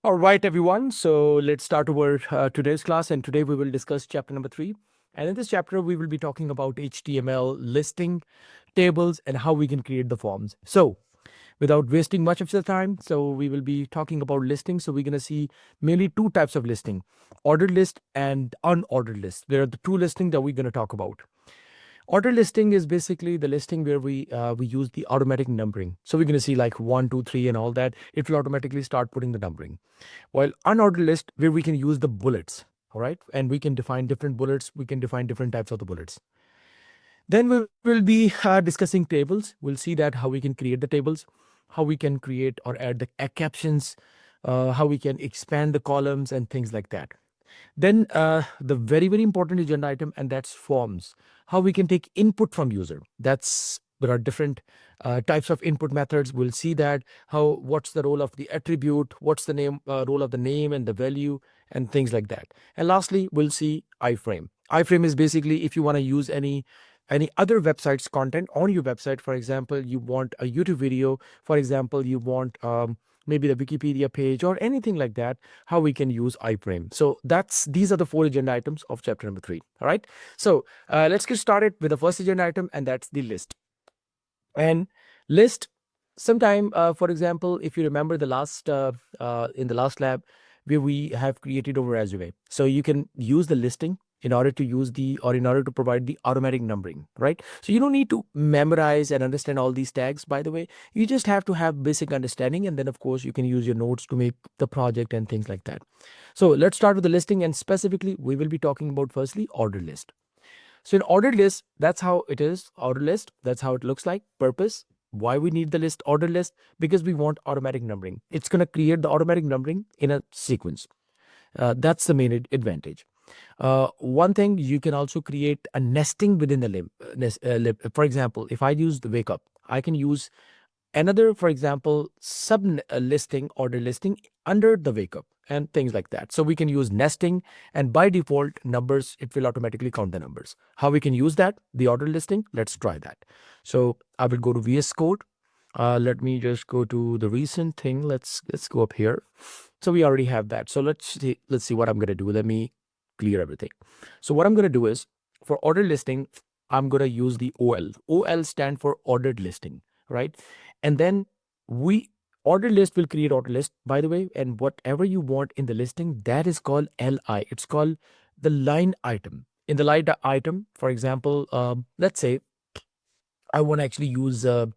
All right, everyone. So let's start our today's class. And today we will discuss chapter number 3. And in this chapter, we will be talking about HTML listing tables and how we can create the forms. So without wasting much of the time, so we will be talking about listing. So we're going to see mainly two types of listing: ordered list and unordered list. There are the two listings that we're going to talk about. Order listing is basically the listing where we use the automatic numbering. So we're going to see like 1, 2, 3, and all that. It will automatically start putting the numbering. While unordered list, where we can use the bullets, all right, and we can define different bullets. We can define different types of the bullets. Then we will be discussing tables. We'll see that how we can create the tables, how we can create or add the captions, how we can expand the columns and things like that. Then the very important agenda item, and that's forms. How we can take input from user. There are different types of input methods. We'll see that how what's the role of the attribute, what's the role of the name and the value and things like that. And lastly, we'll see iframe. Iframe is basically if you want to use any other website's content on your website. For example, you want a YouTube video. For example, you want maybe the Wikipedia page or anything like that, how we can use iframe. So these are the 4 agenda items of chapter number 3. All right. So let's get started with the first agenda item, and that's the list. And list, sometime, for example, if you remember the last in the last lab where we have created our resume. So you can use the listing in order to in order to provide the automatic numbering, right? So you don't need to memorize and understand all these tags, by the way. You just have to have basic understanding, and then of course you can use your notes to make the project and things like that. So let's start with the listing, and specifically we will be talking about firstly order list. So in ordered list, that's how it is. Order list, that's how it looks like. Purpose, why we need the list order list? Because we want automatic numbering. It's going to create the automatic numbering in a sequence. That's the main advantage. One thing, you can also create a nesting within the lib. For example, if I use the wake up, I can use another, for example, sub listing, order listing under the wake up and things like that. So we can use nesting, and by default numbers, it will automatically count the numbers. How we can use that, the order listing, let's try that. So I will go to VS Code. Let me just go to the recent thing. Let's go up here. So we already have that. So let's see what I'm going to do. Let me clear everything. So what I'm going to do is, for order listing, I'm going to use the OL. OL stand for ordered listing, right? And then we order list will create order list, by the way, and whatever you want in the listing, that is called LI. It's called the line item. In the line item, for example, let's say I want to actually use the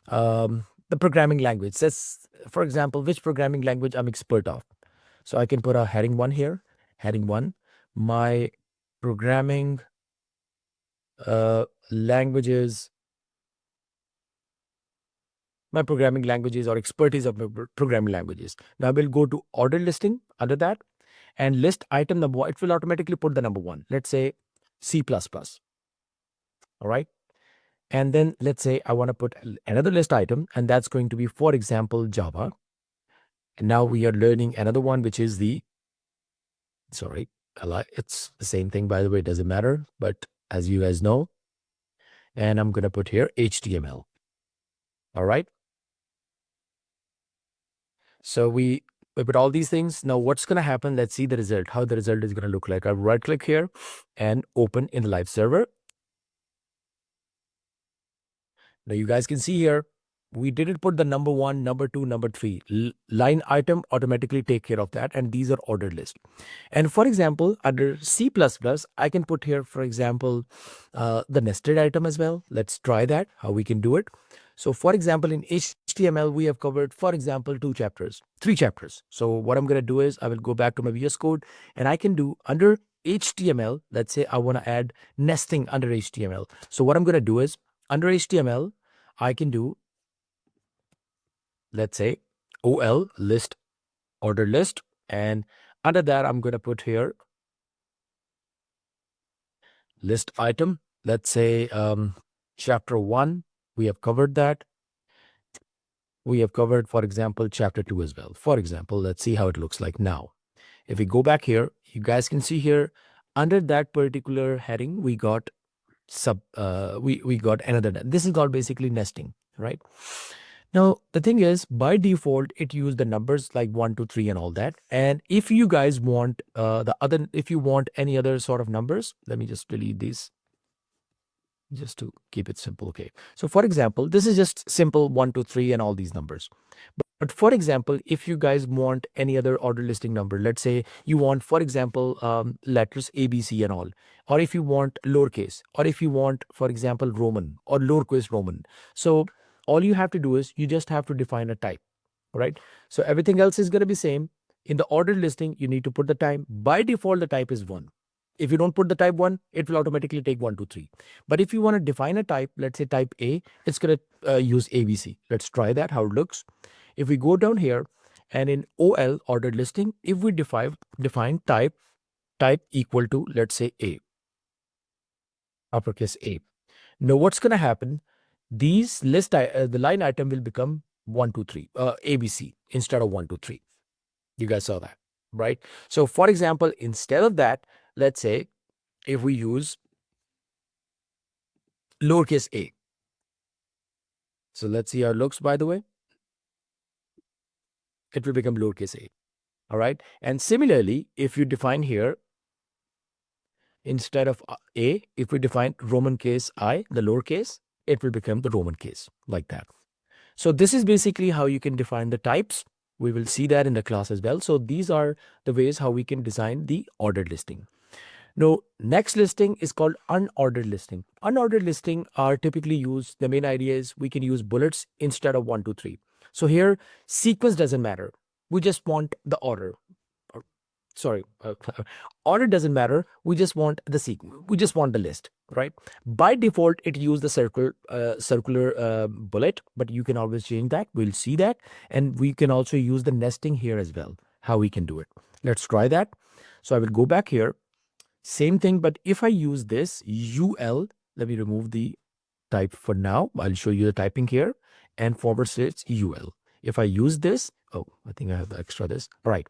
programming language. Says, for example, which programming language I'm expert of. So I can put a heading 1 here. Heading 1, my programming languages, or expertise of my programming languages. Now we'll go to order listing under that, and list item number 1. It will automatically put the number 1. Let's say C++. All right. And then let's say I want to put another list item, and that's going to be, for example, Java. And now we are learning another one, which is it's the same thing, by the way, it doesn't matter, but as you guys know, and I'm going to put here HTML. All right. So we put all these things. Now what's going to happen? Let's see the result, how the result is going to look like. I'll right click here and open in the live server. Now you guys can see here, we didn't put the number 1, number 2, number 3. Line item automatically take care of that, and these are ordered list. And for example, under C++, I can put here, for example, the nested item as well. Let's try that, how we can do it. So for example, in HTML, we have covered, for example, 3 chapters. So what I'm going to do is I will go back to my VS Code, and I can do under HTML, let's say I want to add nesting under HTML. So what I'm going to do is, under HTML, I can do, let's say, OL list order list, and under that I'm going to put here list item. Let's say chapter 1, we have covered that. We have covered, for example, chapter 2 as well. For example, let's see how it looks like now. If we go back here, you guys can see here under that particular heading, we got we got another. This is called basically nesting, right? Now, the thing is, by default, it used the numbers like 1, 2, 3, and all that. And if you guys want if you want any other sort of numbers, let me just delete these just to keep it simple. Okay. So, for example, this is just simple 1, 2, 3, and all these numbers. But for example, if you guys want any other order listing number, let's say you want, for example, letters A, B, C, and all, or if you want lowercase, or if you want, for example, Roman or lowercase Roman. So all you have to do is you just have to define a type, right? So everything else is going to be same. In the ordered listing, you need to put the type. By default, the type is 1. If you don't put the type 1, it will automatically take 1, 2, 3. But if you want to define a type, let's say type A, it's going to use ABC. Let's try that, how it looks. If we go down here and in OL ordered listing, if we define type equal to, let's say, A, uppercase A. Now what's going to happen? These the line item will become 1, 2, 3, ABC instead of 1, 2, 3. You guys saw that, right? So for example, instead of that, let's say if we use lowercase a. So let's see how it looks, by the way. It will become lowercase a. All right. And similarly, if you define here, instead of a, if we define Roman case I, the lowercase, it will become the Roman case like that. So this is basically how you can define the types. We will see that in the class as well. So these are the ways how we can design the ordered listing. Now, next listing is called unordered listing. Unordered listing are typically used, the main idea is we can use bullets instead of 1, 2, 3. So here, sequence doesn't matter. We just want the order. Sorry, order doesn't matter. We just want the sequence. We just want the list, right? By default, it used the circular bullet, but you can always change that. We'll see that. And we can also use the nesting here as well, how we can do it. Let's try that. So I will go back here. Same thing, but if I use this UL, let me remove the type for now. I'll show you the typing here and /UL. If I use this, oh, I think I have extra this. All right.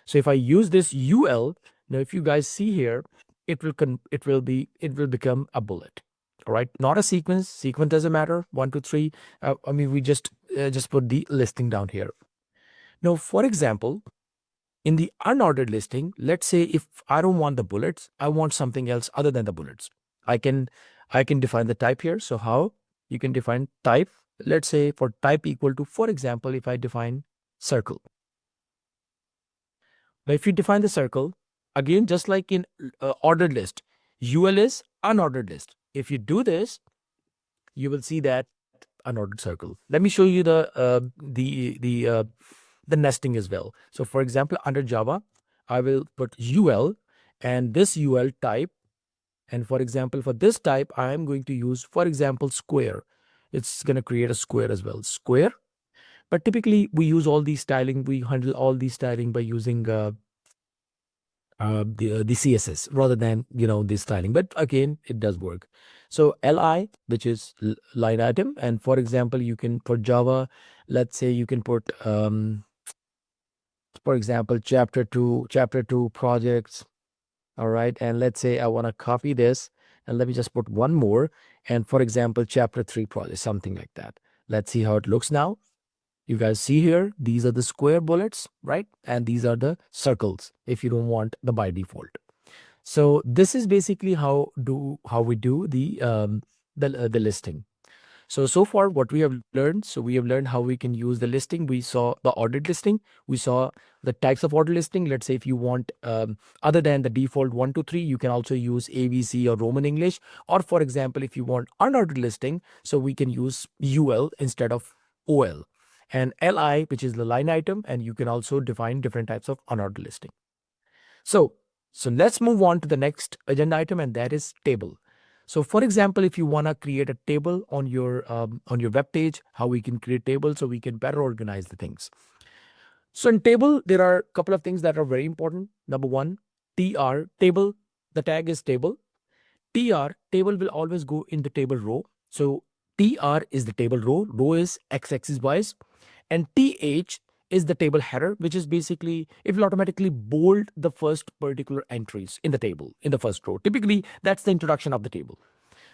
So if I use this UL, now if you guys see here, it will become a bullet. All right. Not a sequence. Sequence doesn't matter. 1, 2, 3. I mean, we just put the listing down here. Now, for example, in the unordered listing, let's say if I don't want the bullets, I want something else other than the bullets. I can define the type here. So how you can define type? Let's say for type equal to, for example, if I define circle. Now, if you define the circle, again, just like in ordered list, UL is unordered list. If you do this, you will see that unordered circle. Let me show you the nesting as well. So for example, under Java, I will put UL and this UL type. And for example, for this type, I am going to use, for example, square. It's going to create a square as well, square. But typically we use all these styling. We handle all these styling by using the CSS rather than, this styling. But again, it does work. So li, which is line item. And for example, you can put Java, let's say you can put, for example, chapter 2 projects. All right. And let's say I want to copy this and let me just put one more. And for example, chapter 3 project, something like that. Let's see how it looks now. You guys see here, these are the square bullets, right? And these are the circles if you don't want the by default. So this is basically how we do the listing. So far what we have learned, so we have learned how we can use the listing. We saw the ordered listing. We saw the types of order listing. Let's say if you want, other than the default 1, 2, 3, you can also use ABC or Roman English. Or for example, if you want unordered listing, so we can use UL instead of OL. And LI, which is the line item, and you can also define different types of unordered listing. So let's move on to the next agenda item, and that is table. So for example, if you want to create a table on your web page, how we can create tables so we can better organize the things. So in table, there are a couple of things that are very important. Number one, TR, table. The tag is table. TR, table will always go in the table row. So TR is the table row. Row is x-axis wise. And TH is the table header, which is basically, it will automatically bold the first particular entries in the table, in the first row. Typically, that's the introduction of the table.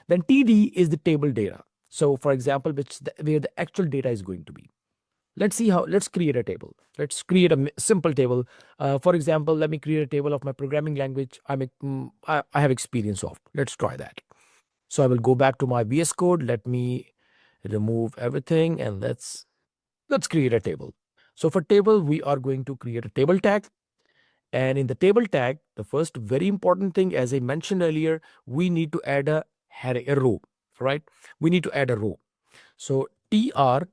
Then TD is the table data. So for example, where the actual data is going to be. Let's create a table. Let's create a simple table. For example, let me create a table of my programming language I have experience of. Let's try that. So I will go back to my VS Code. Let me remove everything and let's create a table. So for table, we are going to create a table tag. And in the table tag, the first very important thing, as I mentioned earlier, we need to add a row, right? We need to add a row. So tr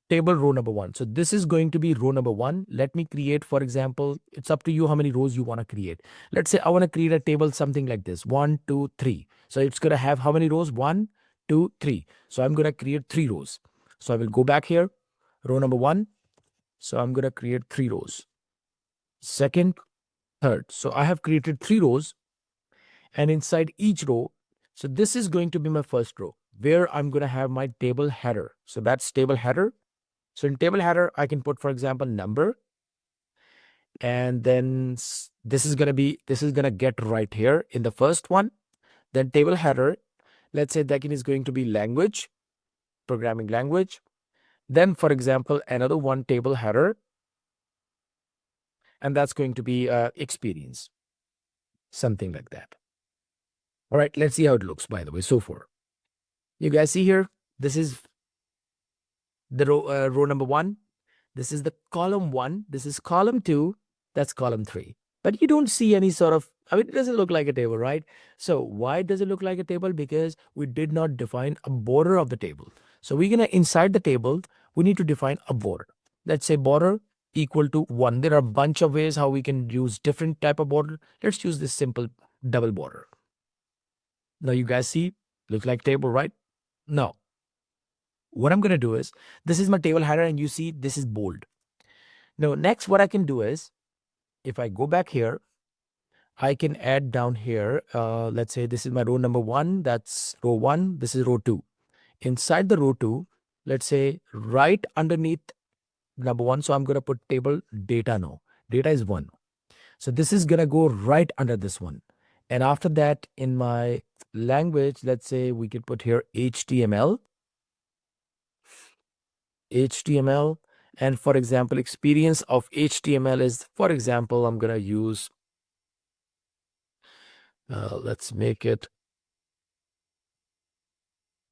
table row number one. So this is going to be row number one. Let me create, for example, it's up to you how many rows you want to create. Let's say I want to create a table something like this, 1, 2, 3. So it's going to have how many rows? 1, 2, 3. So I'm going to create 3 rows. So I will go back here, row number one. So I'm going to create 3 rows. Second, third. So I have created 3 rows, and inside each row, so this is going to be my first row where I'm going to have my table header. So that's table header. So in table header, I can put, for example, number, and then this is going to get right here in the first one. Then table header, let's say that is going to be language, programming language. Then, for example, another one table header, and that's going to be experience, something like that. All right, let's see how it looks, by the way, so far. You guys see here, this is the row number one. This is the column one. This is column two. That's column three. But you don't see any sort of, I mean, it doesn't look like a table, right? So why does it look like a table? Because we did not define a border of the table. So we're going to, inside the table, we need to define a border. Let's say border equal to 1. There are a bunch of ways how we can use different type of border. Let's use this simple double border. Now you guys see, looks like table, right? No. What I'm going to do is, this is my table header, and you see this is bold. Now, next, what I can do is, if I go back here, I can add down here, let's say this is my row number 1, that's row 1, this is row 2. Inside the row 2, let's say right underneath number 1, so I'm going to put table data now. Data is 1. So this is going to go right under this one. And after that, in my language, let's say we could put here HTML. And for example, experience of HTML is, for example, I'm going to use, let's make it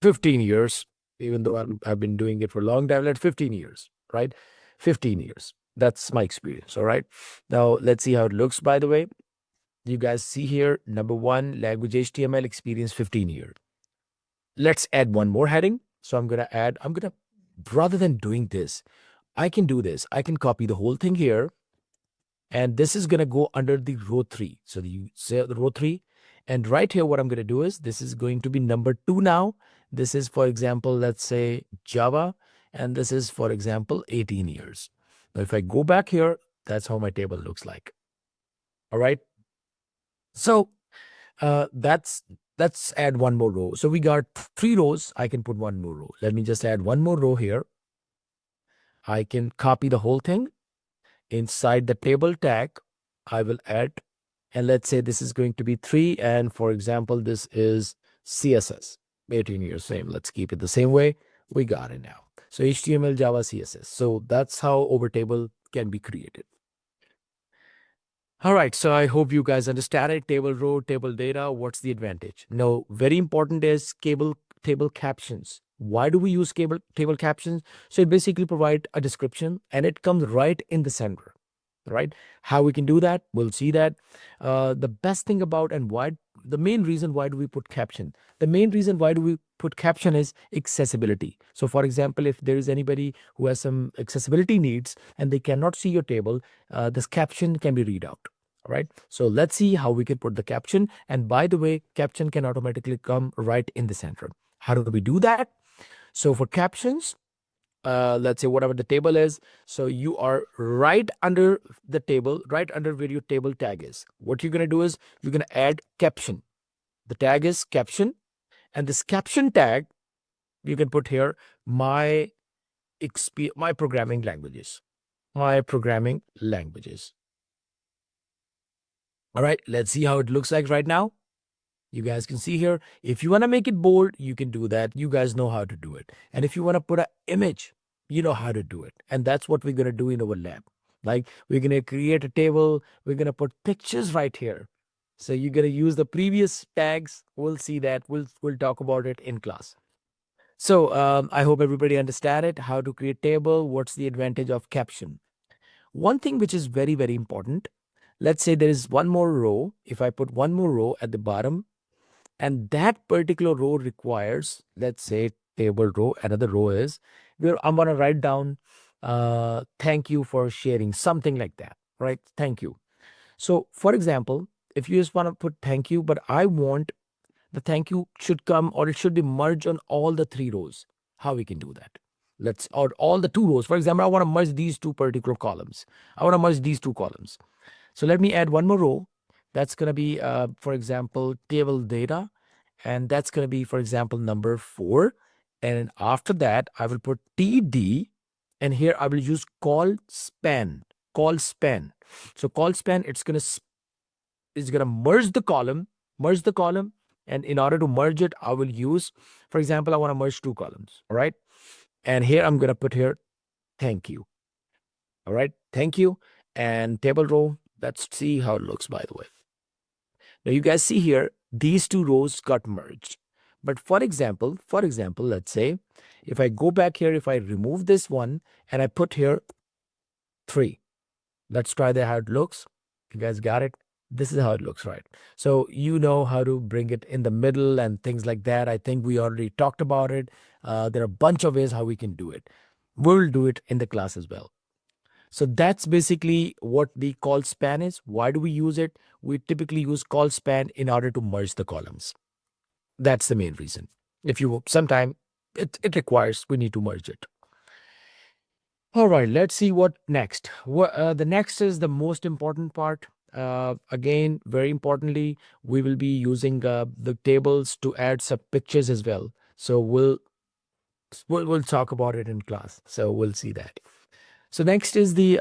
15 years, even though I've been doing it for a long time. Let's 15 years, right? 15 years. That's my experience. All right. Now let's see how it looks, by the way. You guys see here, number 1, language HTML, experience 15 years. Let's add one more heading. So rather than doing this, I can do this. I can copy the whole thing here, and this is going to go under the row 3. So you say the row 3, and right here, what I'm going to do is, this is going to be number 2 now. This is, for example, let's say Java, and this is, for example, 18 years. Now, if I go back here, that's how my table looks like. All right. So let's add one more row. So we got 3 rows. I can put one more row. Let me just add one more row here. I can copy the whole thing. Inside the table tag, I will add, and let's say this is going to be 3. And for example, this is CSS, 18 years, same. Let's keep it the same way. We got it now. So HTML, Java, CSS. So that's how over table can be created. All right, so I hope you guys understand it. Table row, table data, what's the advantage? Now, very important is table captions. Why do we use table captions? So it basically provides a description, and it comes right in the center, right? How we can do that, we'll see that. The best thing about, and why, the main reason why do we put caption? The main reason why do we put caption is accessibility. So for example, if there is anybody who has some accessibility needs and they cannot see your table, this caption can be read out. All right. So let's see how we can put the caption. And by the way, caption can automatically come right in the center. How do we do that? So for captions, let's say whatever the table is, so you are right under the table, right under where your table tag is. What you're going to do is you're going to add caption. The tag is caption, and this caption tag, you can put here my programming languages. My programming languages. All right, let's see how it looks like right now. You guys can see here, if you want to make it bold, you can do that. You guys know how to do it. And if you want to put an image, you know how to do it. And that's what we're going to do in our lab. Like we're going to create a table. We're going to put pictures right here. So you're going to use the previous tags. We'll see that. We'll talk about it in class. So I hope everybody understand it. How to create table. What's the advantage of caption? One thing which is very, very important. Let's say there is one more row. If I put one more row at the bottom, and that particular row requires, let's say, table row, another row is where I'm going to write down, thank you for sharing, something like that, right? Thank you. So, for example, if you just want to put thank you, but I want the thank you should come or it should be merged on all the three rows. How we can do that? Or all the two rows. For example, I want to merge these two particular columns. I want to merge these two columns. So let me add one more row. That's going to be, for example, table data. And that's going to be, for example, number 4. And after that, I will put TD. And here I will use call span. Call span. So call span, it's going to merge the column. And in order to merge it, I will use, for example, I want to merge two columns. All right. And here I'm going to put here, thank you. All right. Thank you. And table row. Let's see how it looks, by the way. Now you guys see here, these two rows got merged. But for example, let's say if I go back here, if I remove this one and I put here 3, let's try that how it looks. You guys got it? This is how it looks, right? So you know how to bring it in the middle and things like that. I think we already talked about it. There are a bunch of ways how we can do it. We'll do it in the class as well. So that's basically what the call span is. Why do we use it? We typically use call span in order to merge the columns. That's the main reason. If you sometime it requires, we need to merge it. All right, let's see what next. The next is the most important part. Again, very importantly, we will be using the tables to add some pictures as well. So we'll talk about it in class. So we'll see that. So next is the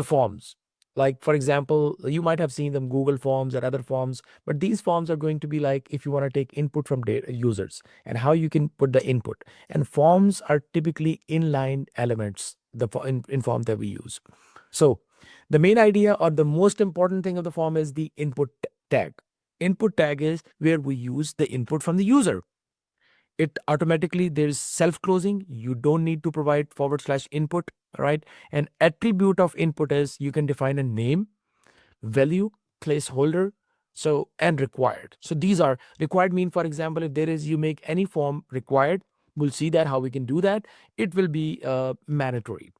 forms. Like, for example, you might have seen them Google Forms or other forms, but these forms are going to be like if you want to take input from users and how you can put the input. And forms are typically inline elements in form that we use. So the main idea or the most important thing of the form is the input tag. Input tag is where we use the input from the user. It automatically, there's self-closing. You don't need to provide /input, right? An attribute of input is you can define a name, value, placeholder, so and required. So these are required mean, for example, if there is you make any form required, we'll see that how we can do that. It will be mandatory.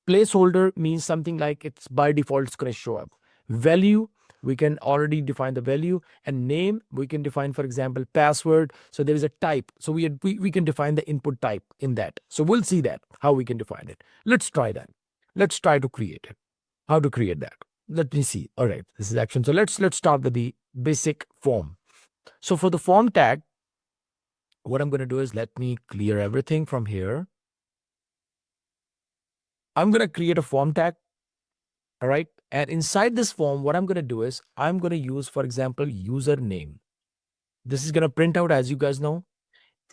Placeholder means something like it's by default it's going to show up. Value, we can already define the value, and name we can define, for example, password. So there is a type, so we can define the input type in that. So we'll see that how we can define it. Let's try that. Let's try to create it. How to create that? Let me see. All right, this is action. So let's start with the basic form. So for the form tag, what I'm going to do is let me clear everything from here. I'm going to create a form tag. All right. And inside this form, what I'm going to do is I'm going to use, for example, username. This is going to print out, as you guys know.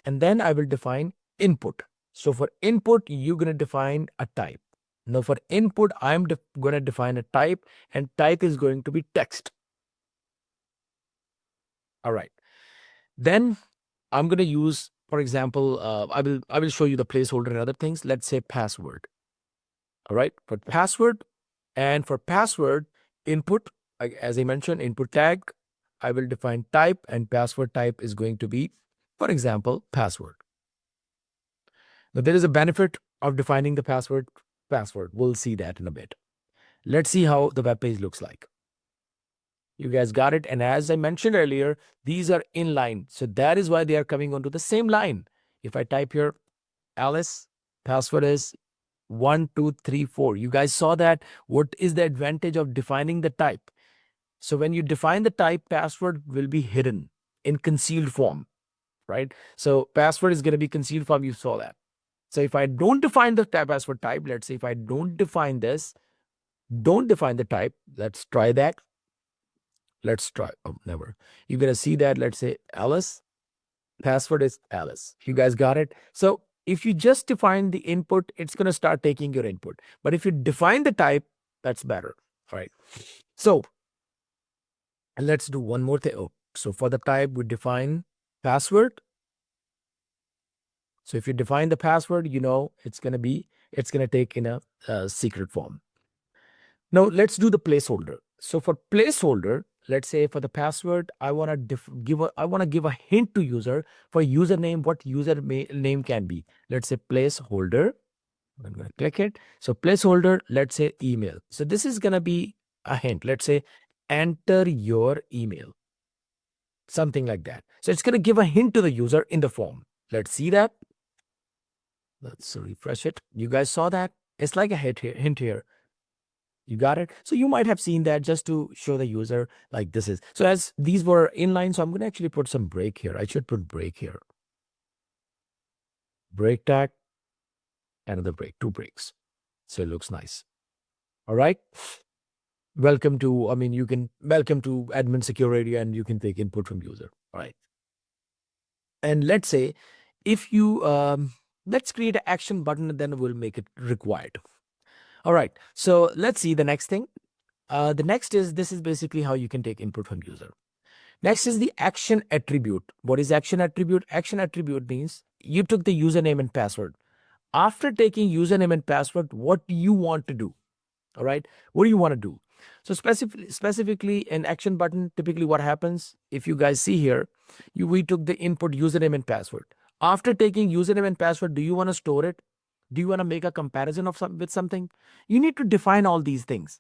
And then I will define input. So for input, you're going to define a type. Now for input, I'm going to define a type, and type is going to be text. All right. Then I'm going to use, for example, I will show you the placeholder and other things. Let's say password. All right. For password, and for password input, as I mentioned, input tag, I will define type, and password type is going to be, for example, password. Now there is a benefit of defining the password. We'll see that in a bit. Let's see how the web page looks like. You guys got it. And as I mentioned earlier, these are inline. So that is why they are coming onto the same line. If I type here, Alice, password is 1, 2, 3, 4. You guys saw that. What is the advantage of defining the type? So when you define the type, password will be hidden in concealed form, right? So password is going to be concealed form. You saw that. So if I don't define the password type, let's say if I don't define this, don't define the type, let's try that. Let's try. Oh, never. You're going to see that. Let's say Alice. Password is Alice. You guys got it? So if you just define the input, it's going to start taking your input. But if you define the type, that's better. All right. So let's do one more thing. Oh, so for the type, we define password. So if you define the password, it's going to take in a secret form. Now let's do the placeholder. So for placeholder, let's say for the password, I want to give a hint to user for username, what name can be. Let's say placeholder. I'm going to click it. So placeholder, let's say email. So this is going to be a hint. Let's say enter your email, something like that. So it's going to give a hint to the user in the form. Let's see that. Let's refresh it. You guys saw that? It's like a hint here. You got it? So you might have seen that just to show the user like this is. So as these were inline, so I'm going to actually put some break here. I should put break here. Break tag, another break, 2 breaks. So it looks nice. All right. Welcome to admin security, and you can take input from user. All right. And let's say if you, let's create an action button and then we'll make it required. All right. So let's see the next thing. This is basically how you can take input from user. Next is the action attribute. What is action attribute? Action attribute means you took the username and password. After taking username and password, what do you want to do? All right. What do you want to do? So specifically an action button, typically what happens, if you guys see here, we took the input username and password. After taking username and password, do you want to store it? Do you want to make a comparison with something? You need to define all these things.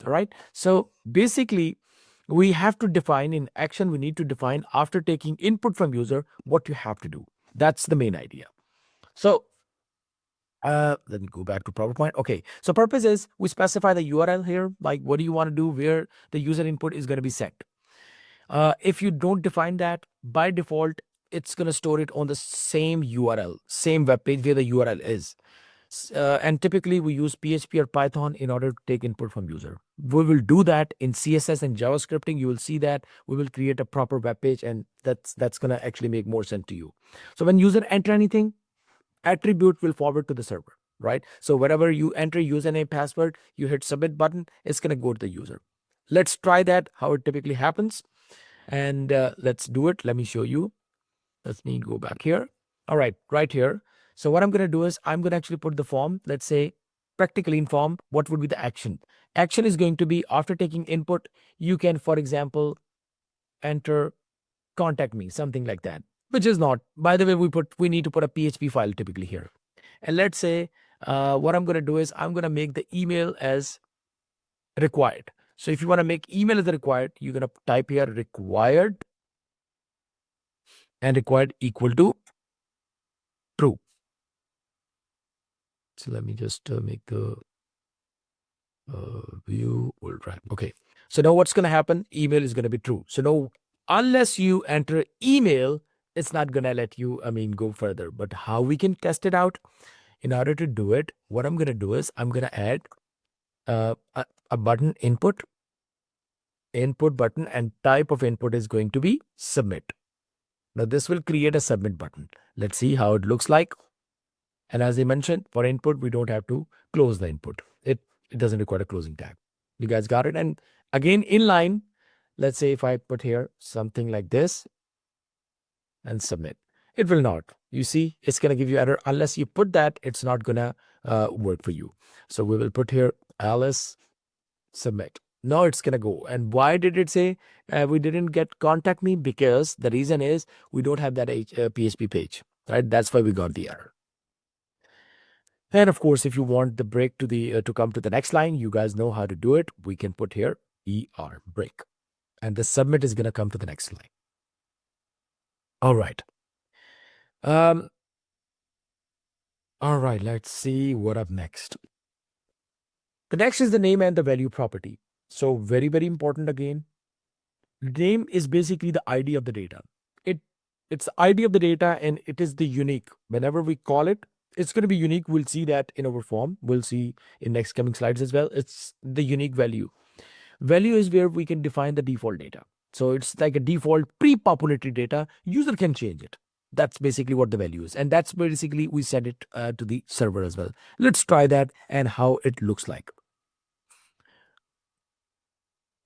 All right. So basically, we have to define in action, we need to define after taking input from user, what you have to do. That's the main idea. So let me go back to PowerPoint. Okay. So purpose is we specify the URL here, like what do you want to do, where the user input is going to be sent. If you don't define that, by default, it's going to store it on the same URL, same web page where the URL is. And typically we use PHP or Python in order to take input from user. We will do that in CSS and JavaScripting. You will see that we will create a proper web page, and that's going to actually make more sense to you. So when user enter anything, attribute will forward to the server, right? So whenever you enter username, password, you hit submit button, it's going to go to the user. Let's try that, how it typically happens. And let's do it. Let me show you. Let me go back here. All right, right here. So what I'm going to do is I'm going to actually put the form, let's say practically in form, what would be the action? Action is going to be after taking input, you can, for example, enter contact me, something like that, which is not, by the way, we need to put a PHP file typically here. And let's say what I'm going to do is I'm going to make the email as required. So if you want to make email as required, you're going to type here required, and required equal to true. So let me just make the view will drive. Okay. So now what's going to happen? Email is going to be true. So now, unless you enter email, it's not going to let you, go further. But how we can test it out? In order to do it, what I'm going to do is I'm going to add a button input button, and type of input is going to be submit. Now this will create a submit button. Let's see how it looks like. And as I mentioned, for input, we don't have to close the input. It doesn't require a closing tag. You guys got it? And again, inline, let's say if I put here something like this and submit, it will not. You see, it's going to give you error. Unless you put that, it's not going to work for you. So we will put here Alice submit. Now it's going to go. And why did it say we didn't get contact me? Because the reason is we don't have that PHP page, right? That's why we got the error. And of course, if you want the break to come to the next line, you guys know how to do it. We can put here ER break, and the submit is going to come to the next line. All right. All right. Let's see what up next. The next is the name and the value property. So very, very important again. Name is basically the ID of the data. It's the ID of the data, and it is the unique. Whenever we call it, it's going to be unique. We'll see that in our form. We'll see in next coming slides as well. It's the unique value. Value is where we can define the default data. So it's like a default pre-populated data. User can change it. That's basically what the value is. And that's basically we send it to the server as well. Let's try that and how it looks like.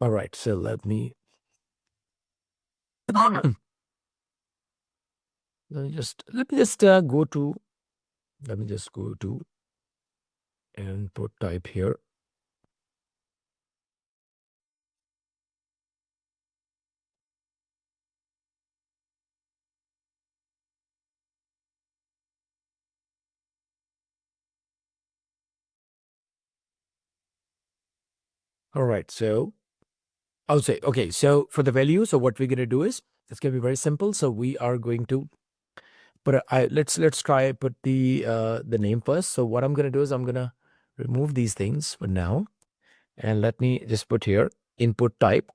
All right, so let me let me just go to input type here. All right, so I'll say, okay, so for the value, so what we're going to do is, it's going to be very simple. So we are going to put let's try put the name first. So what I'm going to do is I'm going to remove these things for now. And let me just put here input type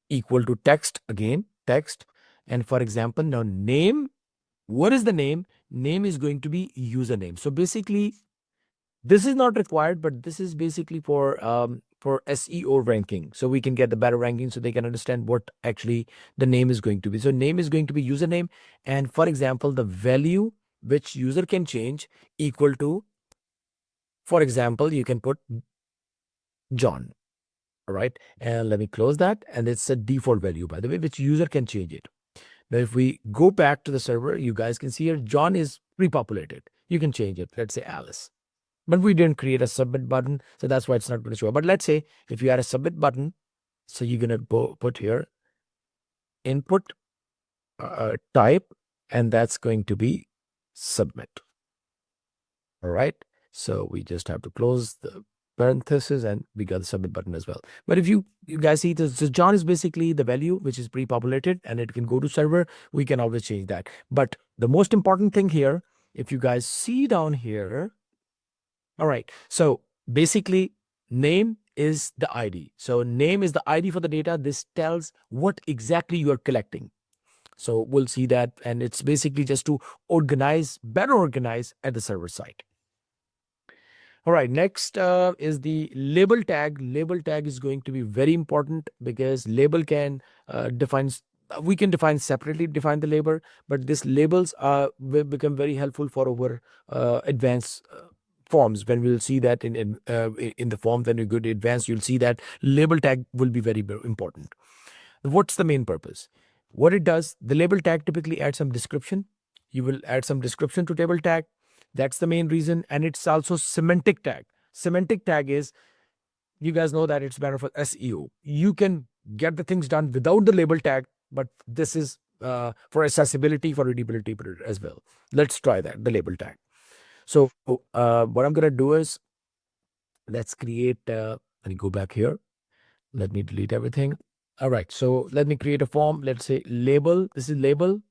equal to text, again, text. And for example, now name, what is the name? Name is going to be username. So basically, this is not required, but this is basically for SEO ranking. So we can get the better ranking so they can understand what actually the name is going to be. So name is going to be username. And for example, the value which user can change equal to, for example, you can put John. All right. And let me close that. And it's a default value, by the way, which user can change it. Now, if we go back to the server, you guys can see here, John is pre-populated. You can change it. Let's say Alice. But we didn't create a submit button, so that's why it's not going to show up. But let's say if you add a submit button, so you're going to put here input type, and that's going to be submit. All right. So we just have to close the parenthesis and we got the submit button as well. But if you guys see this, so John is basically the value which is pre-populated and it can go to server. We can always change that. But the most important thing here, if you guys see down here, all right. So basically name is the ID. So name is the ID for the data. This tells what exactly you are collecting. So we'll see that. And it's basically just to better organize at the server side. All right, next is the label tag. Label tag is going to be very important because label can we can separately define the label, but these labels will become very helpful for our advanced forms. When we'll see that in the form, when we go to advanced, you'll see that label tag will be very, very important. What's the main purpose? What it does, the label tag typically adds some description. You will add some description to table tag. That's the main reason. And it's also semantic tag. Semantic tag is, you guys know that it's better for SEO. You can get the things done without the label tag, but this is for accessibility, for readability as well. Let's try that, the label tag. So what I'm going to do is, let's create, let me go back here. Let me delete everything. All right. So let me create a form. Let's say label. This is label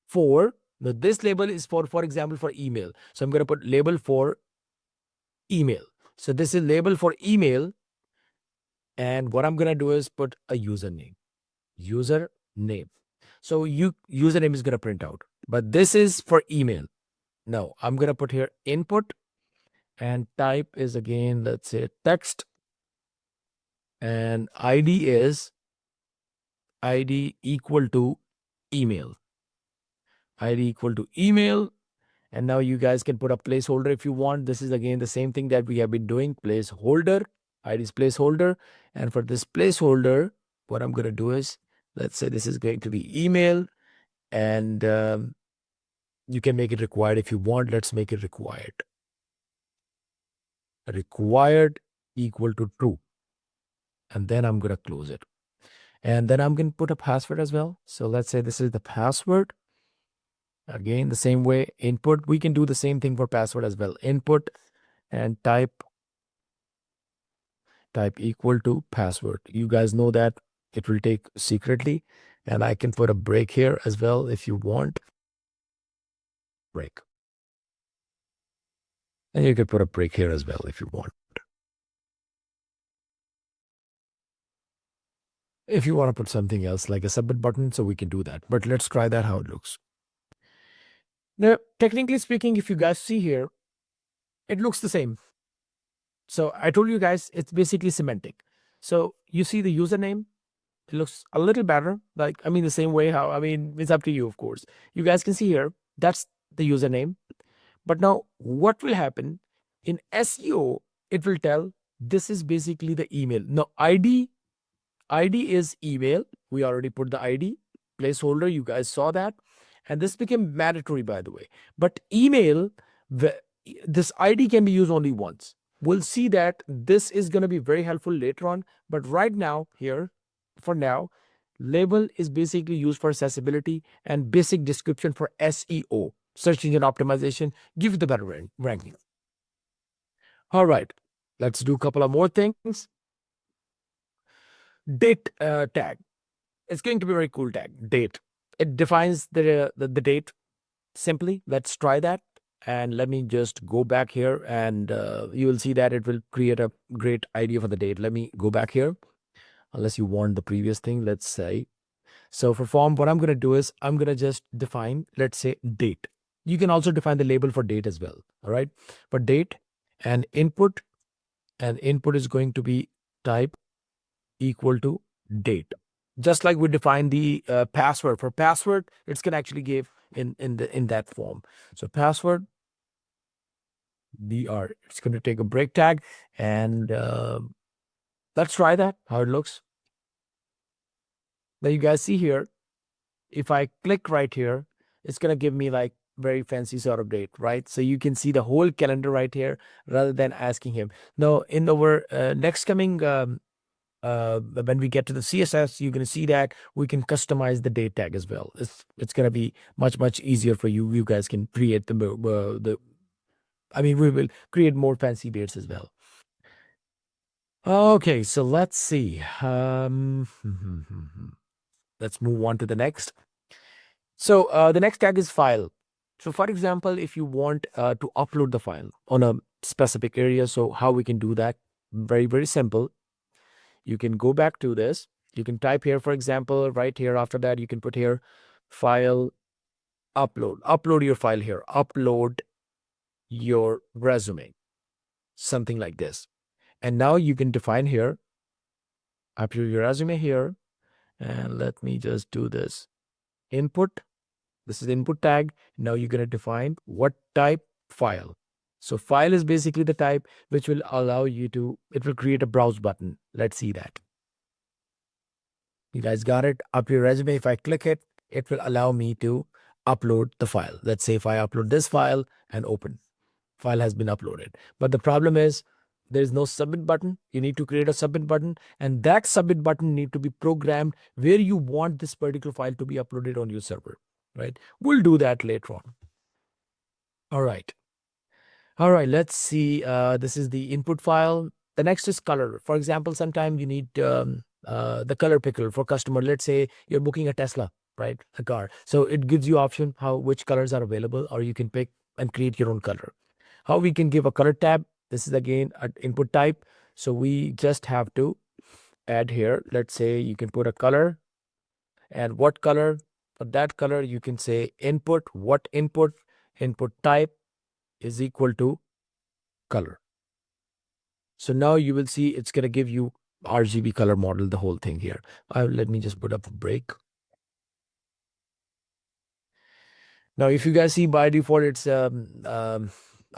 for, now this label is for example, for email. So I'm going to put label for email. So this is label for email. And what I'm going to do is put a username. So username is going to print out, but this is for email. No, I'm going to put here input, and type is again, let's say text, and ID is ID equal to email. ID equal to email. And now you guys can put a placeholder if you want. This is again the same thing that we have been doing. Placeholder, ID is placeholder. And for this placeholder, what I'm going to do is, let's say this is going to be email, and you can make it required if you want. Let's make it required. Required equal to true. And then I'm going to close it. And then I'm going to put a password as well. So let's say this is the password. Again, the same way, input, we can do the same thing for password as well. Input and type equal to password. You guys know that it will take secretly, and I can put a break here as well if you want. Break. And you can put a break here as well if you want. If you want to put something else like a submit button, so we can do that. But let's try that, how it looks. Now, technically speaking, if you guys see here, it looks the same. So I told you guys, it's basically semantic. So you see the username, it looks a little better. Like, I mean, the same way how, I mean, it's up to you, of course. You guys can see here, that's the username. But now what will happen in SEO? It will tell this is basically the email. Now, ID is email. We already put the ID placeholder. You guys saw that. And this became mandatory, by the way. But email, this ID can be used only once. We'll see that this is going to be very helpful later on. But right now, here, for now, label is basically used for accessibility and basic description for SEO, search engine optimization, give you the better ranking. All right, let's do a couple of more things. Date tag. It's going to be a very cool tag, date. It defines the date simply. Let's try that. And let me just go back here and you will see that it will create a great idea for the date. Let me go back here. Unless you want the previous thing, let's say. So for form, what I'm going to do is I'm going to just define, let's say, date. You can also define the label for date as well. All right. For date and input is going to be type equal to date. Just like we define the password. For password, it's going to actually give in that form. So password dr. It's going to take a break tag, and let's try that. How it looks. Now you guys see here. If I click right here, it's going to give me like very fancy sort of date, right? So you can see the whole calendar right here rather than asking him. Now in our next coming when we get to the CSS, you're going to see that we can customize the date tag as well. It's going to be much easier for you. You guys can create the I mean, we will create more fancy dates as well. Okay, so let's see. Let's move on to the next. So the next tag is file. So for example, if you want to upload the file on a specific area, so how we can do that? Very simple. You can go back to this. You can type here, for example, right here. After that, you can put here file upload. Upload your file here. Upload your resume. Something like this. And now you can define here. Upload your resume here. And let me just do this. Input. This is input tag. Now you're going to define what type file. So file is basically the type which will allow you to, it will create a browse button. Let's see that. You guys got it? Up your resume. If I click it, it will allow me to upload the file. Let's say if I upload this file and open, file has been uploaded. But the problem is there is no submit button. You need to create a submit button, and that submit button need to be programmed where you want this particular file to be uploaded on your server, right? We'll do that later on. All right. All right, let's see. This is the input file. The next is color. For example, sometimes you need the color picker for customer. Let's say you're booking a Tesla, right? A car. So it gives you option how which colors are available, or you can pick and create your own color. How we can give a color tab. This is again an input type. So we just have to add here. Let's say you can put a color, and what color. For that color, you can say input. What input type is equal to color. So now you will see it's going to give you RGB color model, the whole thing here. Let me just put up a break. Now, if you guys see by default, it's a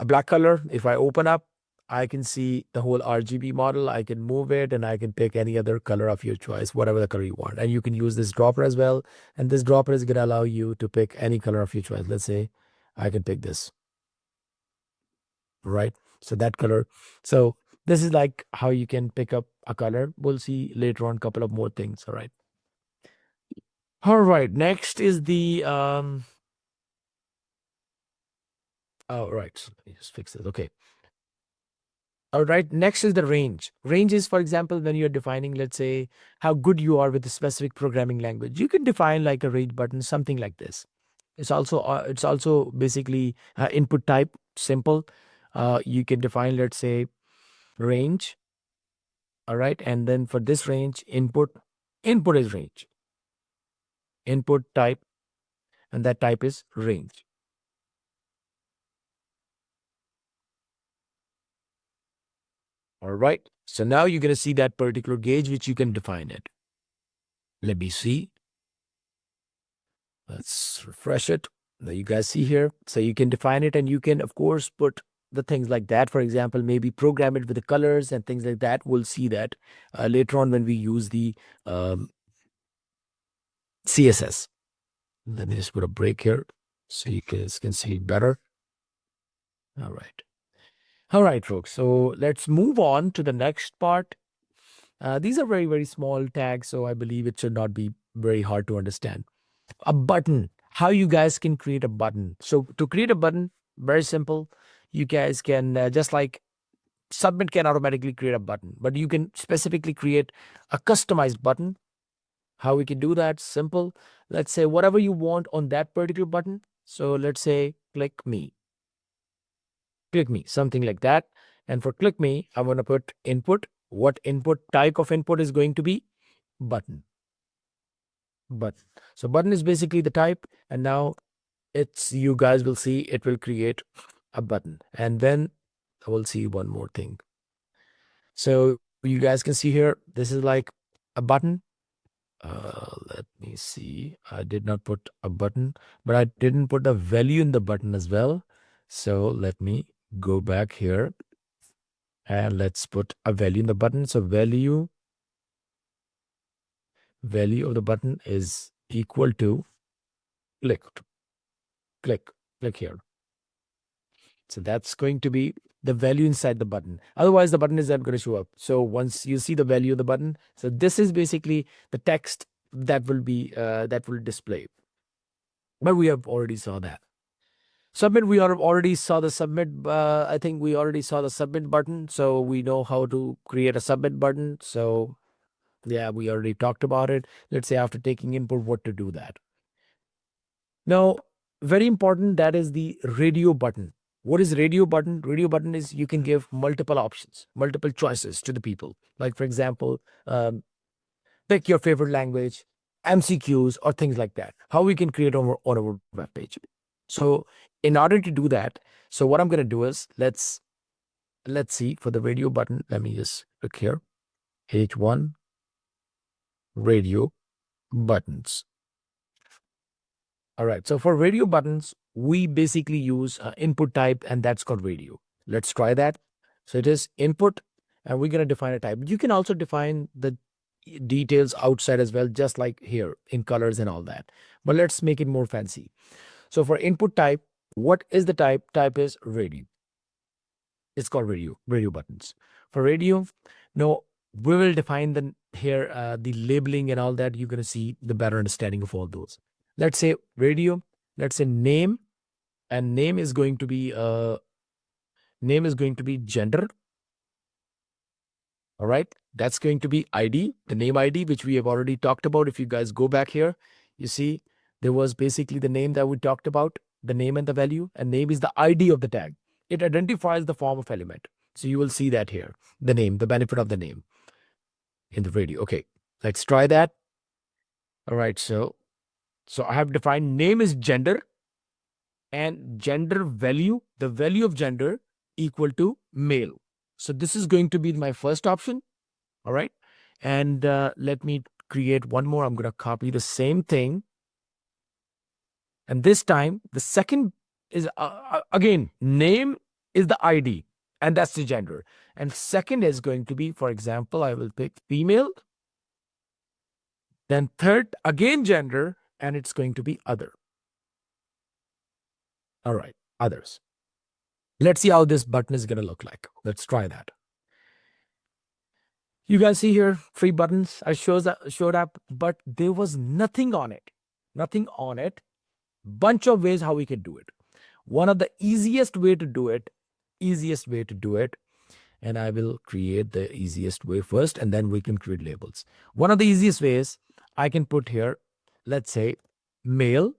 black color. If I open up, I can see the whole RGB model. I can move it and I can pick any other color of your choice, whatever the color you want. And you can use this dropper as well. And this dropper is going to allow you to pick any color of your choice. Let's say I can pick this, right? So that color. So this is like how you can pick up a color. We'll see later on a couple of more things. All right. All right. Next is the oh right. So let me just fix this. Okay. All right. Next is the range. Range is, for example, when you're defining, let's say, how good you are with a specific programming language. You can define like a range button, something like this. It's also basically input type, simple. You can define, let's say, range. All right. And then for this range, input is range. Input type, and that type is range. All right. So now you're going to see that particular gauge, which you can define it. Let me see. Let's refresh it. Now you guys see here. So you can define it, and you can, of course, put the things like that. For example, maybe program it with the colors and things like that. We'll see that later on when we use the CSS. Let me just put a break here so you guys can see it better. All right. All right, folks. So let's move on to the next part. These are very, very small tags, so I believe it should not be very hard to understand. A button. How you guys can create a button. So to create a button, very simple. You guys can just like Submit can automatically create a button, but you can specifically create a customized button. How we can do that? Simple. Let's say whatever you want on that particular button. So let's say click me, something like that. And for click me, I'm going to put input. What input type of input is going to be? Button. Button. So button is basically the type. And now you guys will see it will create a button. And then I will see one more thing. So you guys can see here, this is like a button. Let me see. I did not put a button, but I didn't put a value in the button as well. So let me go back here and let's put a value in the button. So value of the button is equal to click here. So that's going to be the value inside the button. Otherwise, the button is not going to show up. So once you see the value of the button, so this is basically the text that will be that will display. But we have already saw that. Submit, we already saw the submit. I think we already saw the submit button. So we know how to create a submit button. So yeah, we already talked about it. Let's say after taking input, what to do that. Now, very important, that is the radio button. What is radio button? Radio button is you can give multiple options, multiple choices to the people. Like, for example, pick your favorite language, MCQs, or things like that. How we can create on our web page. So in order to do that, so what I'm going to do is let's see for the radio button. Let me just click here. H1 radio buttons. All right. So for radio buttons, we basically use input type, and that's called radio. Let's try that. So it is input, and we're going to define a type. You can also define the details outside as well, just like here in colors and all that. But let's make it more fancy. So for input type, what is the type? Type is radio. It's called radio buttons. For radio, no, we will define the labeling and all that. You're going to see the better understanding of all those. Let's say radio, let's say name, and name is going to be gender. All right, that's going to be ID, the name ID, which we have already talked about. If you guys go back here, you see there was basically the name that we talked about, the name and the value, and name is the ID of the tag. It identifies the form of element. So you will see that here, the name, the benefit of the name in the radio. Okay, let's try that. All right, so I have defined name is gender, and gender value, the value of gender equal to male. So this is going to be my first option. All right. And let me create one more. I'm going to copy the same thing. And this time, the second is, again, name is the ID, and that's the gender. And second is going to be, for example, I will pick female. Then third, again, gender, and it's going to be other. All right, others. Let's see how this button is going to look like. Let's try that. You guys see here, 3 buttons I showed up, but there was nothing on it. Nothing on it. Bunch of ways how we can do it. One of the easiest way to do it, and I will create the easiest way first, and then we can create labels. One of the easiest ways, I can put here, let's say, male.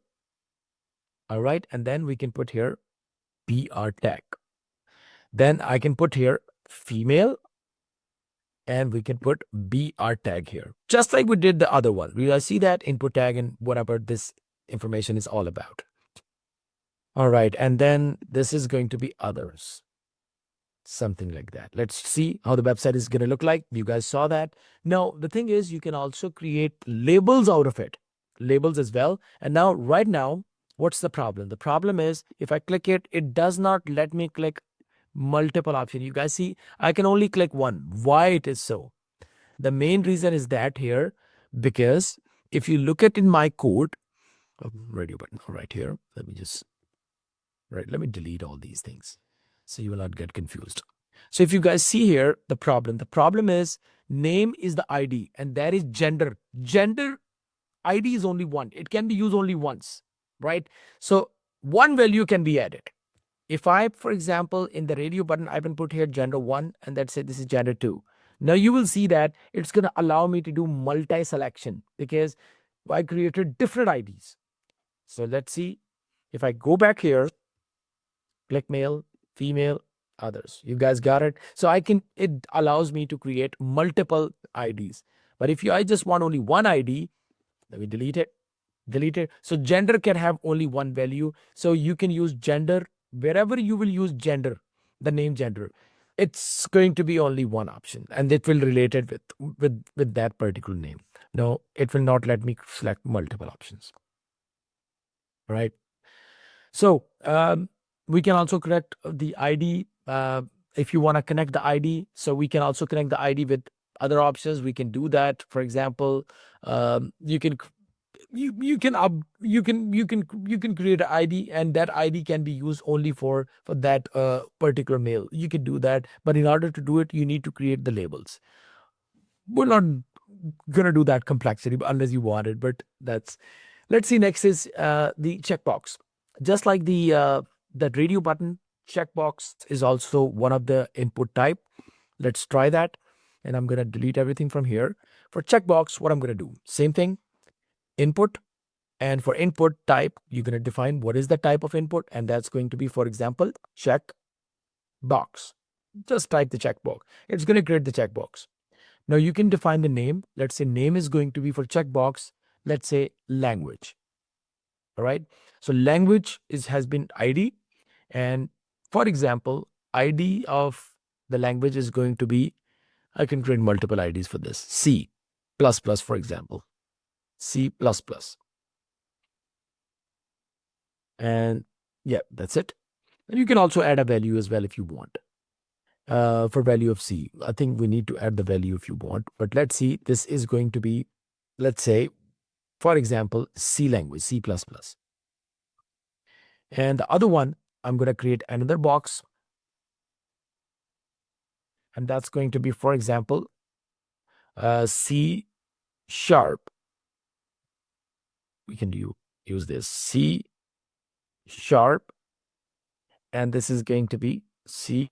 All right, and then we can put here BR tag. Then I can put here female, and we can put BR tag here, just like we did the other one. We see that input tag and whatever this information is all about. All right, and then this is going to be others. something like that. Let's see how the website is going to look like. You guys saw that. Now, the thing is, you can also create labels out of it, labels as well. And now, right now, what's the problem? The problem is if I click it, it does not let me click multiple options. You guys see, I can only click one. Why it is so? The main reason is that here, because if you look at in my code, radio button right here, let me delete all these things so you will not get confused. So if you guys see here, the problem is name is the ID and that is gender. Gender ID is only one. It can be used only once, right? So one value can be added. If I, for example, in the radio button, I can put here gender 1 and that's it, this is gender 2. Now you will see that it's going to allow me to do multi-selection because I created different IDs. So let's see. If I go back here, click male, female, others. You guys got it? So it allows me to create multiple IDs. But if I just want only one ID, let me delete it. So gender can have only one value. So you can use gender wherever you will use gender, the name gender. It's going to be only one option and it will relate it with that particular name. No, it will not let me select multiple options. Right. So we can also connect the ID if you want to connect the ID. So we can also connect the ID with other options. We can do that. For example, you can create an ID and that ID can be used only for that particular mail. You can do that, but in order to do it, you need to create the labels. We're not gonna do that complexity unless you want it, but let's see. Next is the checkbox. Just like the that radio button, checkbox is also one of the input type. Let's try that. And I'm gonna delete everything from here. For checkbox, what I'm gonna do, same thing, input. And for input type, you're gonna define what is the type of input. And that's going to be, for example, check box. Just type the checkbox. It's gonna create the checkbox. Now you can define the name. Let's say name is going to be for checkbox. Let's say language. All right. So language has been ID. And for example, ID of the language is going to be, I can create multiple IDs for this. C++, for example, C++. And yeah, that's it. And you can also add a value as well if you want. For value of C, I think we need to add the value if you want. But let's see, this is going to be, let's say, for example, C language, C++. And the other one, I'm going to create another box. And that's going to be, for example, C#. We can use this C#. And this is going to be C#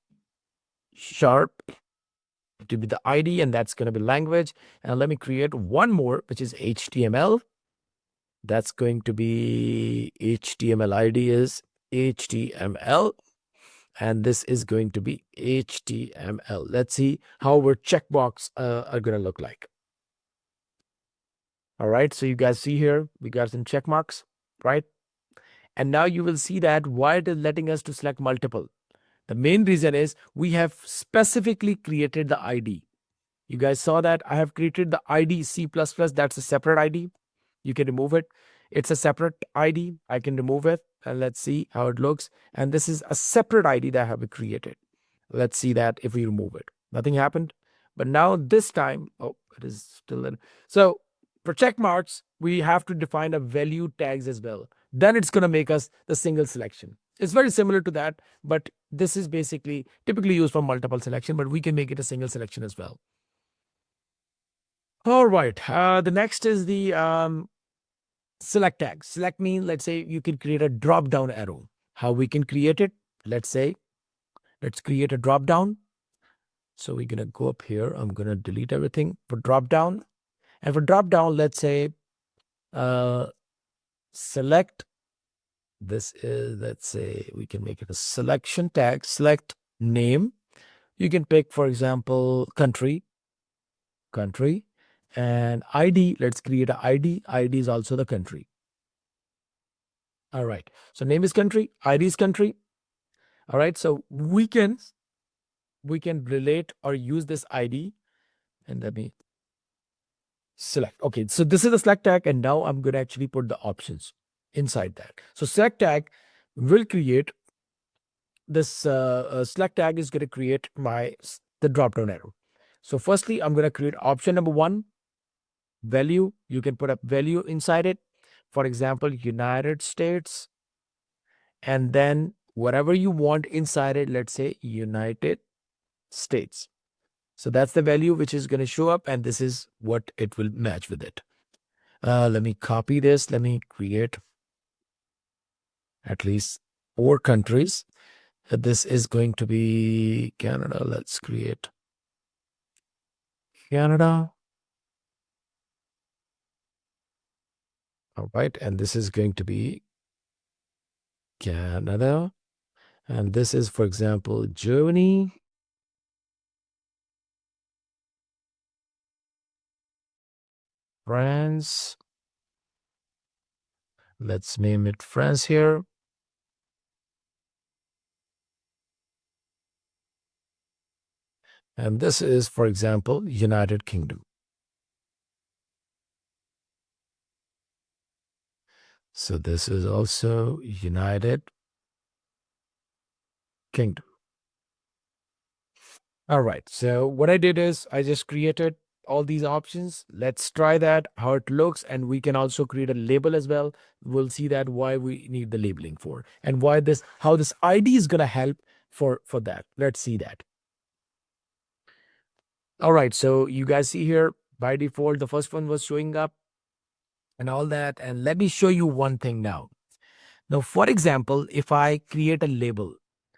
to be the ID, and that's going to be language. And let me create one more, which is HTML. That's going to be HTML ID is HTML. And this is going to be HTML. Let's see how our checkbox are going to look like. All right. So you guys see here, we got some check marks, right? And now you will see that why it is letting us to select multiple. The main reason is we have specifically created the ID. You guys saw that I have created the ID C++. That's a separate ID. You can remove it. It's a separate ID. I can remove it. And let's see how it looks. And this is a separate ID that I have created. Let's see that if we remove it. Nothing happened. But now this time, oh, it is still in. So for check marks, we have to define a value tags as well. Then it's going to make us the single selection. It's very similar to that, but this is basically typically used for multiple selection, but we can make it a single selection as well. All right. The next is the select tag. Select means, let's say you can create a drop down arrow. How we can create it? Let's create a drop down. So we're going to go up here. I'm going to delete everything for drop down. And for drop down, let's say select. This is, let's say we can make it a selection tag, select name. You can pick, for example, country, and ID. Let's create an ID. ID is also the country. All right. So name is country, ID is country. All right. So we can we can relate or use this ID, and let me select. Okay, so this is the select tag, and now I'm going to actually put the options inside that. So select tag will create this select tag is going to create the drop down arrow. So firstly, I'm going to create option number one, value. You can put a value inside it. For example, United States, and then whatever you want inside it, let's say United States. So that's the value which is going to show up, and this is what it will match with it. Let me copy this. Let me create at least 4 countries. This is going to be Canada. Let's create Canada. All right. And this is going to be Canada. And this is, for example, Germany. France. Let's name it France here. And this is, for example, United Kingdom. So this is also United Kingdom. All right. So what I did is I just created all these options. Let's try that, how it looks. And we can also create a label as well. We'll see that why we need the labeling for, and why this, how this ID is going to help for that. Let's see that. All right. So you guys see here, by default, the first one was showing up and all that. And let me show you one thing now. Now, for example, if I create a label,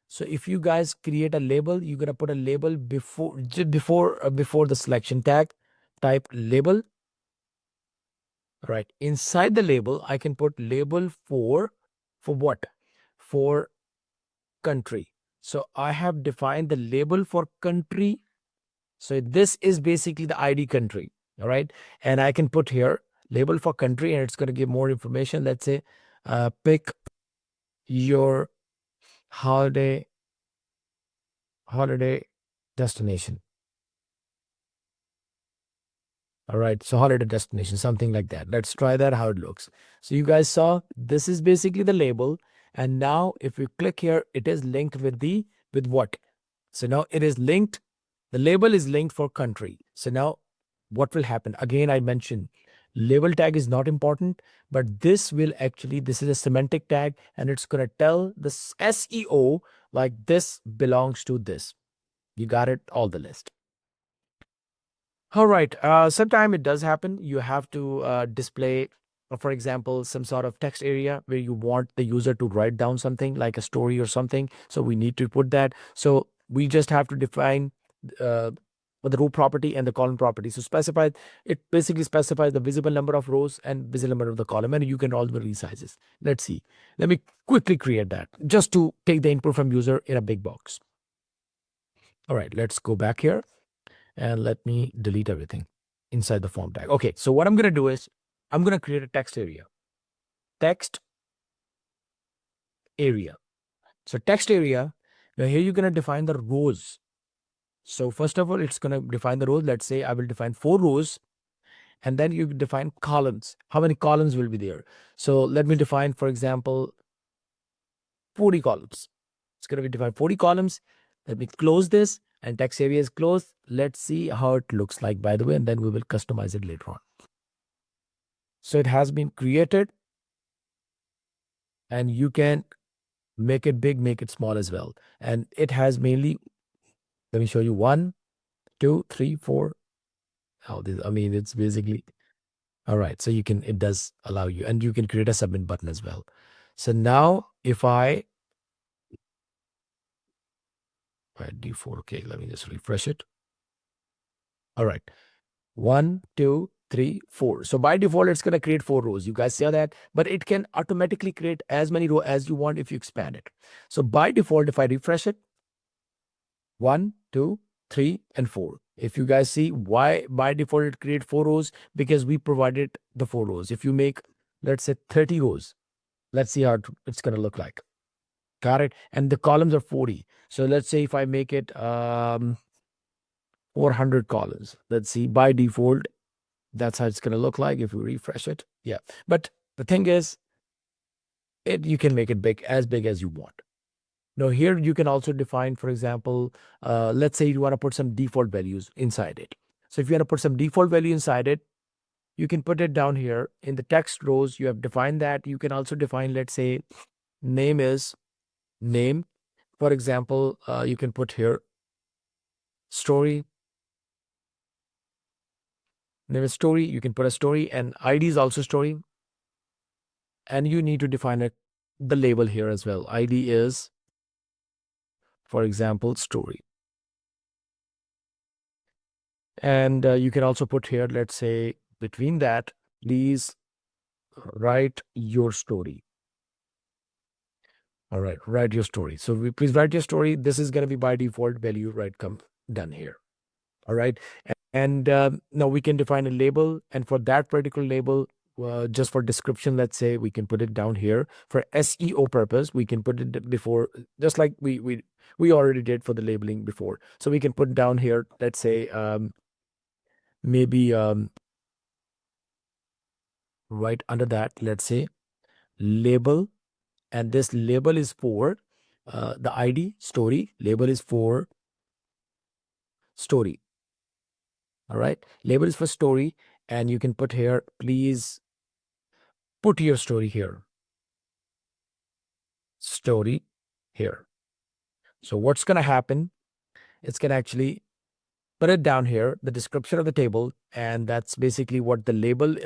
so if you guys create a label, you're gonna put a label before, just before the selection tag, type label. Right, inside the label, I can put label for what? For country. So I have defined the label for country. So this is basically the ID country. All right, and I can put here label for country, and it's going to give more information. Let's say, pick your holiday destination. All right, so holiday destination, something like that. Let's try that, how it looks. So you guys saw, this is basically the label. And now if we click here, it is linked with what? So now it is linked. The label is linked for country. So now what will happen? Again, I mentioned label tag is not important, but this will actually, this is a semantic tag, and it's going to tell the SEO like this belongs to this. You got it, all the list. All right. Sometime it does happen. You have to display, for example, some sort of text area where you want the user to write down something like a story or something. So we need to put that. So we just have to define uh, the row property and the column property. So specify, it basically specifies the visible number of rows and visible number of the column, and you can also resizes. Let's see. Let me quickly create that just to take the input from user in a big box. All right, let's go back here. And let me delete everything inside the form tag. Okay, so what I'm going to do is I'm going to create a text area. Text area. So text area, now here you're going to define the rows. So first of all, it's going to define the rows. Let's say I will define 4 rows, and then you define columns. How many columns will be there? So let me define, for example, 40 columns. It's going to be defined 40 columns. Let me close this, and text area is closed. Let's see how it looks like, by the way, and then we will customize it later on. So it has been created, and you can make it big, make it small as well. And it has mainly, let me show you, 1, 2, 3, 4. How this, I mean, it's basically, all right. So you can, it does allow you, and you can create a submit button as well. So now if I do 4, okay, let me just refresh it. All right. 1, 2, 3, 4. So by default, it's going to create 4 rows. You guys see that, but it can automatically create as many rows as you want if you expand it. So by default, if I refresh it, 1, 2, 3, and 4. If you guys see why by default it create 4 rows, because we provided the 4 rows. If you make, let's say, 30 rows, let's see how it's going to look like. Got it? And the columns are 40. So let's say if I make it 400 columns, let's see, by default, that's how it's going to look like if we refresh it. Yeah. But the thing is, you can make it big as you want. Now here you can also define, for example, let's say you want to put some default values inside it. So if you want to put some default value inside it, you can put it down here in the text rows. You have defined that. You can also define, let's say, name is name. For example, you can put here story. Name is story. You can put a story, and ID is also story. And you need to define the label here as well. ID is, for example, story. And you can also put here, let's say, between that, please write your story. All right, write your story. So please write your story. This is going to be by default value, right? Come done here. All right. And now we can define a label. And for that particular label, just for description, let's say we can put it down here for SEO purpose. We can put it before, just like we already did for the labeling before. So we can put down here, let's say, maybe right under that, let's say label, and this label is for the ID story. Label is for story. All right, label is for story, and you can put here, please put your story here. Story here. So what's going to happen? It's going to actually put it down here, the description of the table, and that's basically what the label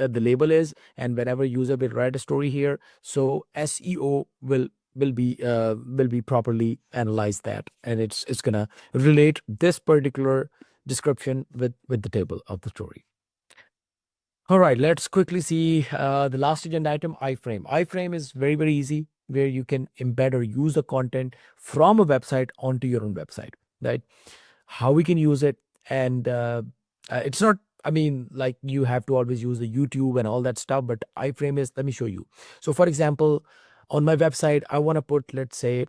is. And whenever user will write a story here, so SEO will be properly analyze that, and it's gonna relate this particular description with the table of the story. All right, let's quickly see the last agenda item, iframe. Iframe is very, very easy, where you can embed or use the content from a website onto your own website, right? How we can use it, and it's not, I mean, like you have to always use the YouTube and all that stuff, but iframe is, let me show you. So for example, on my website, I want to put, let's say,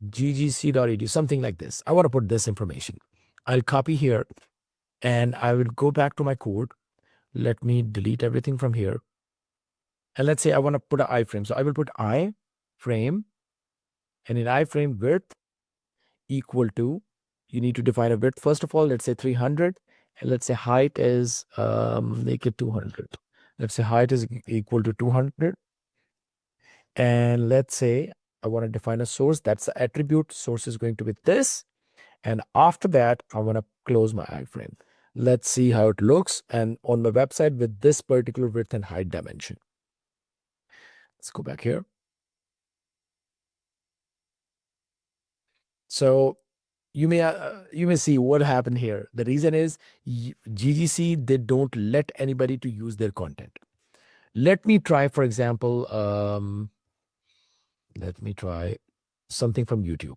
ggc.edu, something like this. I want to put this information. I'll copy here, and I will go back to my code. Let me delete everything from here. And let's say I want to put an iframe. So I will put iframe, and in iframe width equal to, you need to define a width. First of all, let's say 300, and let's say height is, make it 200. Let's say height is equal to 200. And let's say I want to define a source. That's the attribute. Source is going to be this. And after that, I want to close my iframe. Let's see how it looks. And on my website with this particular width and height dimension. Let's go back here. So you may see what happened here. The reason is GGC, they don't let anybody to use their content. Let me try, for example, let me try something from YouTube.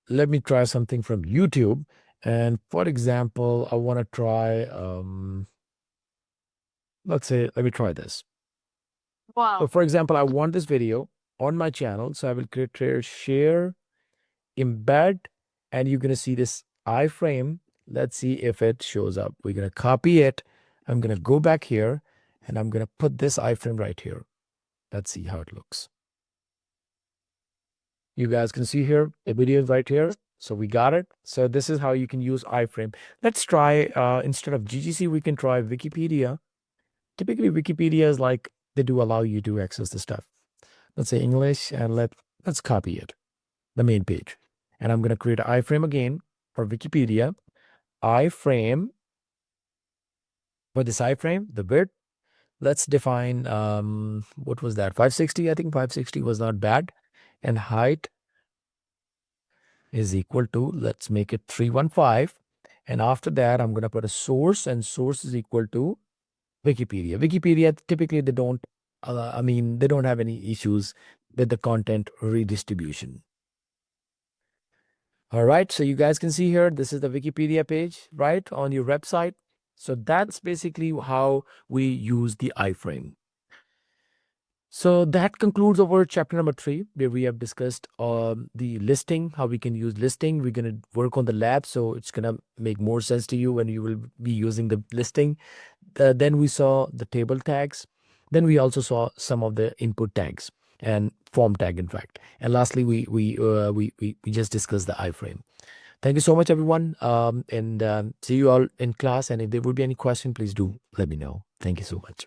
Let me try something from YouTube. And for example, I want to try, let's say, let me try this. Wow. So for example, I want this video on my channel. So I will create share, embed, and you're going to see this iframe. Let's see if it shows up. We're going to copy it. I'm going to go back here, and I'm going to put this iframe right here. Let's see how it looks. You guys can see here, the video is right here. So we got it. So this is how you can use iframe. Let's try, instead of GGC, we can try Wikipedia. Typically, Wikipedia is like, they do allow you to access the stuff. Let's say English, and let's copy it, the main page. And I'm going to create an iframe again for Wikipedia. Iframe, for this iframe, the width, let's define, what was that? 560, I think 560 was not bad. And height is equal to, let's make it 315. And after that, I'm going to put a source, and source is equal to Wikipedia. Wikipedia, typically they don't, they don't have any issues with the content redistribution. All right, so you guys can see here, this is the Wikipedia page, right, on your website. So that's basically how we use the iframe. So that concludes our chapter number 3, where we have discussed the listing, how we can use listing. We're going to work on the lab, so it's going to make more sense to you when you will be using the listing. Then we saw the table tags. Then we also saw some of the input tags and form tag, in fact. And lastly, we just discussed the iframe. Thank you so much, everyone, and see you all in class. And if there would be any question, please do let me know. Thank you so much.